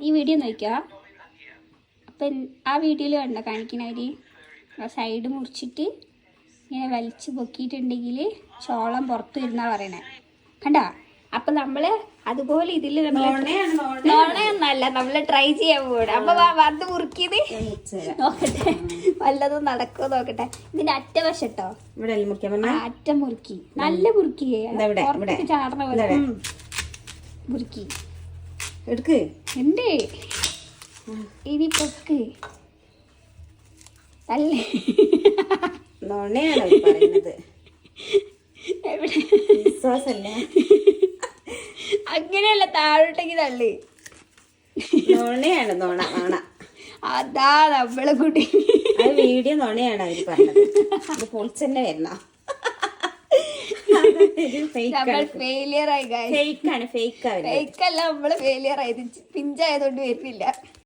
ഈ വീഡിയോ നോക്കിയോ. അപ്പം ആ വീഡിയോയിൽ കണ്ടോ കാണിക്കണവർ ആ സൈഡ് മുറിച്ചിട്ട് ഇങ്ങനെ വലിച്ച് പൊക്കിയിട്ടുണ്ടെങ്കിൽ ചോളം പുറത്തു വരുന്നാ പറയണേ. കണ്ടാ. അപ്പം നമ്മൾ അതുപോലെ ഇതിൽ നോണയൊന്നല്ല നമ്മൾ ട്രൈ ചെയ്യാൻ പോകണം. അപ്പം അത് മുറുക്കിയത് നോക്കട്ടെ വല്ലതും നടക്കുമോ നോക്കട്ടെ. ഇതിന്റെ അറ്റ വശട്ടോ അറ്റ മുറുക്കി നല്ല മുറുക്കി ചാടണ പോലെ മുറുക്കി എടുക്ക് എന്തേ ഇനി പൊക്ക് അല്ലേ. നോണയാണ് പറയുന്നത്. എവിടെ വിശ്വാസല്ല. അങ്ങനെയല്ല താഴോട്ടേക്ക് തള്ളി. നോണയാണ് നോണ നോണ. അതാ നമ്മളെ കുട്ടി വീഡിയോ നോണയാണ് അവര് പറഞ്ഞത്. ഇത് പൊളിച്ചന്നെ വരണ ഫെയിലിയർ ആയി. ഫേക്കാണ്. ഫേക്കല്ല നമ്മള് ഫെയിലിയർ ആയത്. പിഞ്ചായതുകൊണ്ട് വരുന്നില്ല.